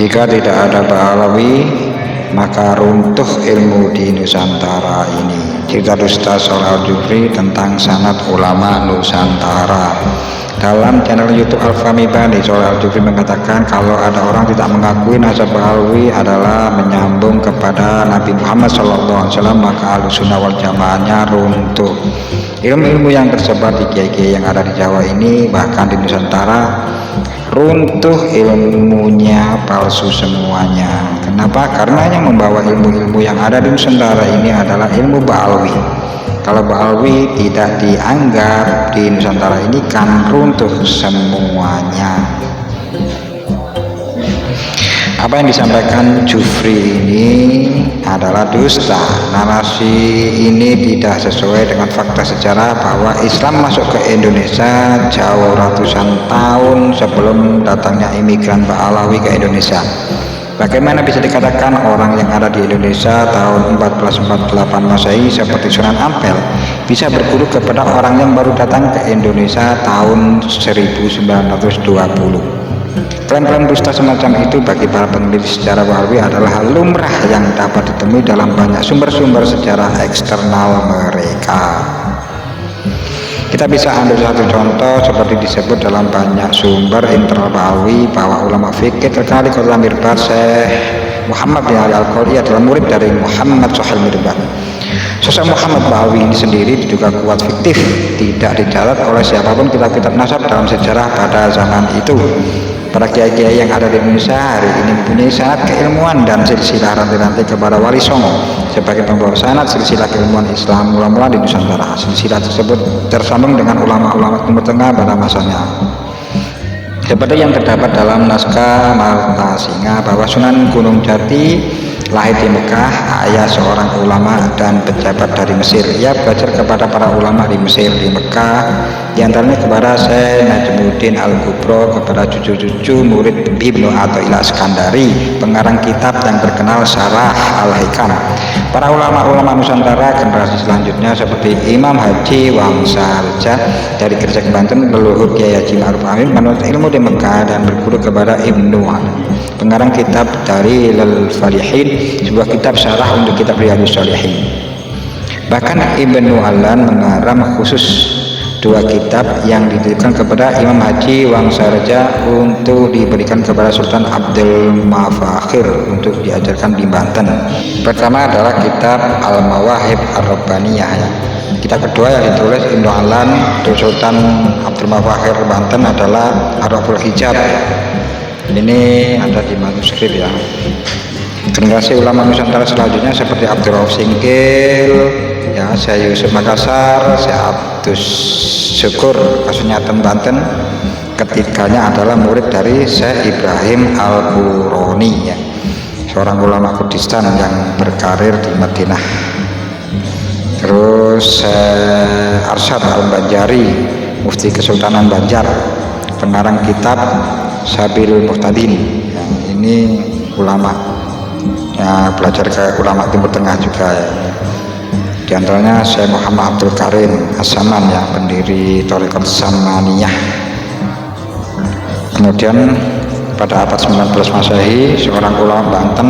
Jika tidak ada Ba'alawi, maka runtuh ilmu di Nusantara ini. Cerita Dusta Sholeh Al-Jufri tentang sanad ulama Nusantara. Dalam channel YouTube Al-Fahmi Bani, Sholeh Al-Jufri mengatakan kalau ada orang tidak mengakui nasab Ba'alawi adalah menyambung kepada Nabi Muhammad SAW, maka Ahlussunnah wal Jamaahnya runtuh. Ilmu-ilmu yang tersebar di kiai-kiai yang ada di Jawa ini, bahkan di Nusantara, runtuh, ilmunya palsu semuanya. Kenapa? Karena yang membawa ilmu-ilmu yang ada di Nusantara ini adalah ilmu Ba'alawi. Kalau Ba'alawi tidak dianggap di Nusantara ini, kan runtuh semuanya. Apa yang disampaikan Jufri ini adalah dusta. Narasi ini tidak sesuai dengan fakta sejarah bahwa Islam masuk ke Indonesia jauh ratusan tahun sebelum datangnya imigran Ba'alawi ke Indonesia. Bagaimana bisa dikatakan orang yang ada di Indonesia tahun 1448 Masehi seperti Sunan Ampel bisa berguru kepada orang yang baru datang ke Indonesia tahun 1920? Klaim-klaim dusta semacam itu bagi para peneliti sejarah Ba'alawi adalah hal lumrah yang dapat ditemui dalam banyak sumber-sumber sejarah eksternal mereka. Kita bisa ambil satu contoh seperti disebut dalam banyak sumber internal Ba'alawi bahwa ulama fikih terkenal di kota Mirbad, Syekh Muhammad bin Ali Al-Qori adalah murid dari Muhammad Sohail Mirbad. Sosok Muhammad Ba'alawi ini sendiri diduga kuat fiktif, tidak dicatat oleh siapapun kitab-kitab nasab dalam sejarah pada zaman itu. Para kiai-kiai yang ada di Indonesia hari ini mempunyai sanad keilmuan dan silsilah rantai-rantai kepada Wali Songo sebagai pembawa sanad silsilah keilmuan Islam mula-mula di Nusantara. Silsilah tersebut tersambung dengan ulama-ulama Timur Tengah pada masanya. Seperti yang terdapat dalam naskah Marta Singa bahwa Sunan Gunung Jati lahir di Mekah, ayah seorang ulama dan pejabat dari Mesir. Ia belajar kepada para ulama di Mesir, di Mekah, diantaranya kepada Syekh Najmuddin Al-Kubro, kepada cucu-cucu murid Ibnu Athaillah Iskandari, pengarang kitab yang terkenal Syarah Al-Hikam. Para ulama-ulama Nusantara generasi selanjutnya seperti Imam Haji Wangsareja dari Gresik Banten, leluhur Kiai Haji Ma'ruf Amin, menuntut ilmu di Mekah dan berguru kepada Ibnu Alan, pengarang kitab dari Al-Falihin, sebuah kitab syarah untuk kitab Riyadhus Shalihin. Bahkan Ibnu Alan mengarang khusus dua kitab yang dititipkan kepada Imam Haji Wangsareja untuk diberikan kepada Sultan Abdul Mafakhir untuk diajarkan di Banten. Pertama adalah kitab Al-Mawahib Ar-Rabbaniyah. Kitab kedua yang ditulis Ibnu Alan untuk Sultan Abdul Mafakhir Banten adalah Ar-Rabbul Hijab. Ini ada di manuskrip ya. Generasi ulama Nusantara selanjutnya seperti Abdurrauf Singkil, ya, Syekh Yusuf Makassar, Syekh Abdus Syukur Kasunyatan Banten, ketiganya adalah murid dari Syekh Ibrahim Al-Quroni, ya, seorang ulama Kurdistan yang berkarir di Madinah. Terus Syekh Arsyad Al-Banjari, Mufti Kesultanan Banjar, pengarang kitab Sabilul Muhtadin. Yang ini ulama ya, belajar ke ulama Timur Tengah juga ya. Di antaranya Syekh Muhammad Abdul Karim As-Saman, ya, pendiri Thariqat Samaniyah. Kemudian pada abad 19 Masehi seorang ulama Banten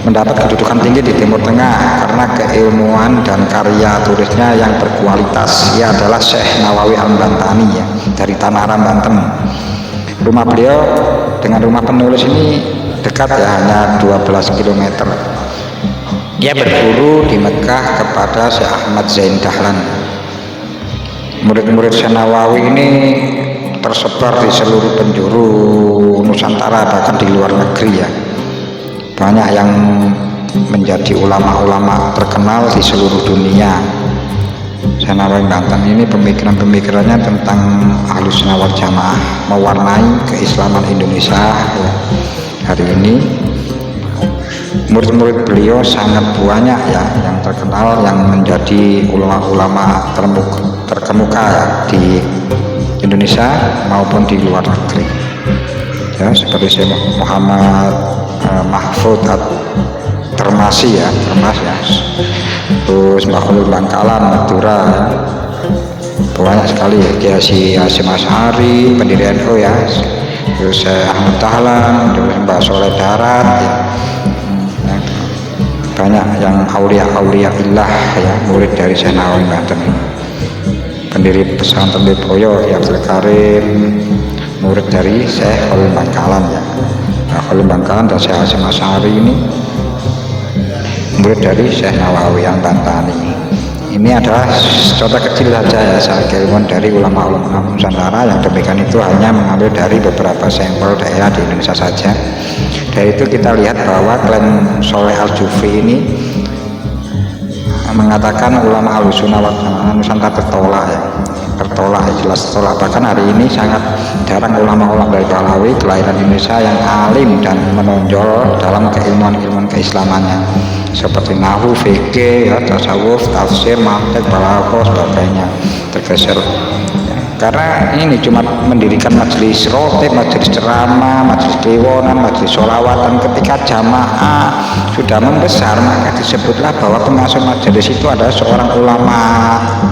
mendapat kedudukan tinggi di Timur Tengah karena keilmuan dan karya tulisnya yang berkualitas. Ia adalah Syekh Nawawi Al-Bantani, ya, dari Tanaram Banten. Rumah beliau dengan rumah penulis ini dekat, ya, hanya 12 km. Ia berguru di Mekah kepada Syekh Ahmad Zain Dahlan. Murid-murid Syekh Nawawi ini tersebar di seluruh penjuru Nusantara, bahkan di luar negeri, ya. Banyak yang menjadi ulama-ulama terkenal di seluruh dunia. Syekh Nawawi Banten ini pemikiran-pemikirannya tentang Ahlussunnah wal Jamaah mewarnai keislaman Indonesia, ya. Hari ini murid-murid beliau sangat banyak, ya, yang terkenal, yang menjadi ulama-ulama terkemuka, ya, di Indonesia maupun di luar negeri, ya, seperti Syekh Muhammad Mahfud Termasi, ya, terus Mbah Khalil Bangkalan Madura, ya. Banyak sekali, ya, Kiai Hasyim Asy'ari pendiri NU, ya, terus Ahmad Dahlan, terus Mbak Soleh Darat ya. Banyak yang aulia illah ya, murid dari Syekh Nawawi Banten, pendiri pesantren Lirboyo ya, Abdul Karim, murid dari Syekh Khalil Bangkalan ya. Nah, Khalil Bangkalan dan Syekh Hasyim Asy'ari ini murid dari Syekh Nawawi yang Bantani. Ini adalah contoh kecil saja ya, saya keilmuan dari ulama-ulama Nusantara yang demikian itu hanya mengambil dari beberapa sampel daerah di Indonesia saja. Dari itu kita lihat bahwa klaim Soleh Al-Jufri ini mengatakan ulama Ahlussunnah wal Jamaah Nusantara tertolak jelas tertolak. Bahkan hari ini sangat jarang ulama-ulama dari Pahlawi kelahiran Indonesia yang alim dan menonjol dalam keilmuan keislamannya seperti nahwu, fikih, ya, tasawuf, tafsir, mantiq, balaghah, sebagainya tergeser ya. Karena ini cuma mendirikan majelis rotib, majelis ceramah, majelis kliwonan, majelis sholawatan. Ketika jamaah sudah membesar, maka disebutlah bahwa pengasuh majelis itu adalah seorang ulama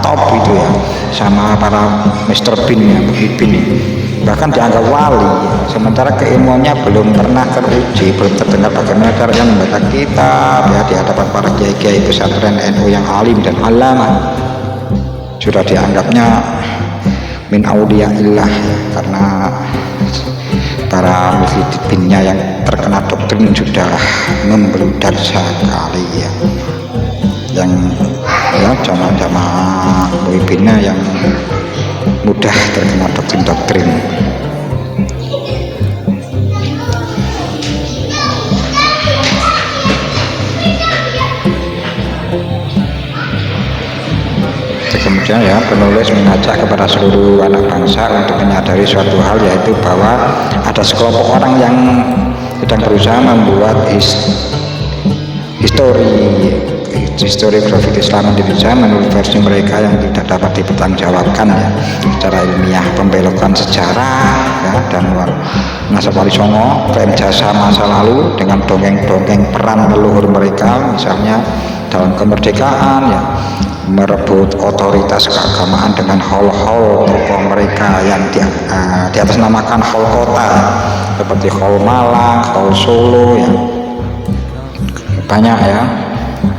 top itu ya, sama para Mr. Bin ya, Bin, bahkan dianggap wali. Sementara keilmuannya belum pernah teruji, belum terdengar bagaimana caranya membaca kitab ya di hadapan para kiai-kiai pesantren NU yang alim dan alama. Sudah dianggapnya min aulia illah ya, karena para mufidinnya yang terkena doktrin sudah membludak sekali ya, yang ya jamaah mufidinnya yang mudah terkena doktrin-doktrin. Kemudian ya, penulis mengajak kepada seluruh anak bangsa untuk menyadari suatu hal, yaitu bahwa ada sekelompok orang yang sedang berusaha membuat historiografi Islam Indonesia menurut versi mereka yang tidak dapat dipertanggungjawabkan ya, secara ilmiah, pembelokan sejarah ya, dan Nasab Wali Songo, klaim jasa masa lalu dengan dongeng-dongeng peran leluhur mereka, misalnya dalam kemerdekaan ya, merebut otoritas keagamaan dengan hol-hol tokoh mereka yang di atas namakan hol kota seperti hol Malang, hol Solo ya, banyak ya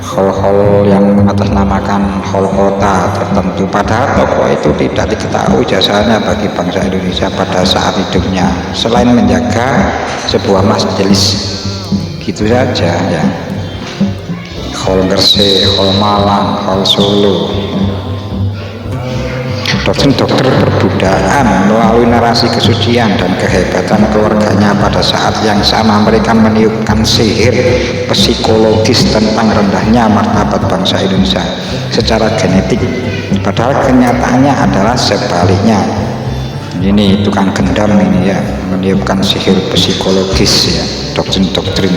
hol-hol yang mengatasnamakan hol kota tertentu, padahal tokoh itu tidak diketahui jasanya bagi bangsa Indonesia pada saat hidupnya selain menjaga sebuah majelis gitu saja ya. Hol Gresik, hol Malang, hol Solo. Doktrin-doktrin perbudakan melalui narasi kesucian dan kehebatan keluarganya pada saat yang sama mereka meniupkan sihir psikologis tentang rendahnya martabat bangsa Indonesia secara genetik, padahal kenyataannya adalah sebaliknya. Ini tukang gendam ini ya, meniupkan sihir psikologis ya, doktrin-doktrin.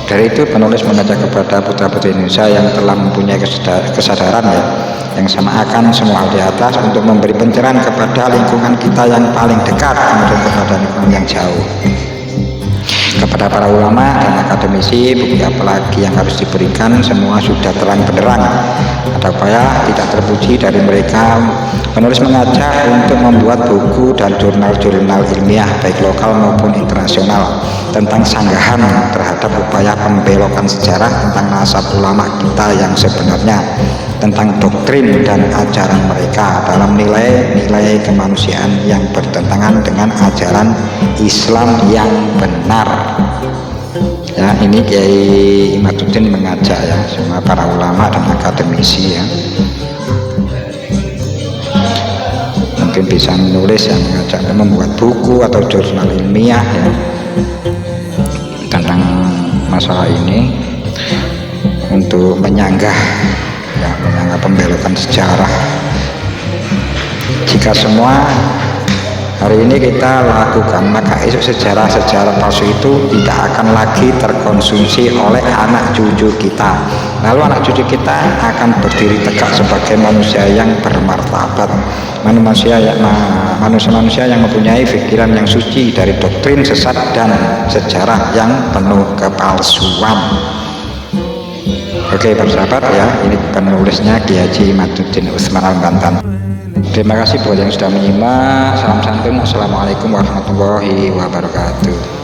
Dari itu penulis mengajak kepada putra-putri Indonesia yang telah mempunyai kesadaran ya, yang sama akan semua hal di atas untuk memberi pencerahan kepada lingkungan kita yang paling dekat, kemudian kepada lingkungan yang jauh. Kepada para ulama dan akademisi, bukti apalagi yang harus diberikan, semua sudah terang benderang. Ada upaya tidak terpuji dari mereka. Penulis mengajak untuk membuat buku dan jurnal-jurnal ilmiah baik lokal maupun internasional tentang sanggahan terhadap upaya pembelokan sejarah tentang nasab ulama kita yang sebenarnya, tentang doktrin dan ajaran mereka dalam nilai-nilai kemanusiaan yang bertentangan dengan ajaran Islam yang benar. Ya, ini Kiai Imaduddin mengajak ya semua para ulama dan akademisi ya, mungkin bisa menulis yang mengajak membuat buku atau jurnal ilmiah ya tentang masalah ini untuk menyanggah ya, menyanggah pembelokan sejarah. Jika semua hari ini kita lakukan, maka esok sejarah-sejarah palsu itu tidak akan lagi terkonsumsi oleh anak cucu kita. Lalu anak cucu kita akan berdiri tegak sebagai manusia yang bermartabat, manusia yang mempunyai pikiran yang suci dari doktrin sesat dan sejarah yang penuh kepalsuan. Oke, persahabat ya, ini penulisnya Kiai Haji Imaduddin Utsman Al-Bantan. Terima kasih buat yang sudah menyimak. Salam santun. Assalamualaikum warahmatullahi wabarakatuh.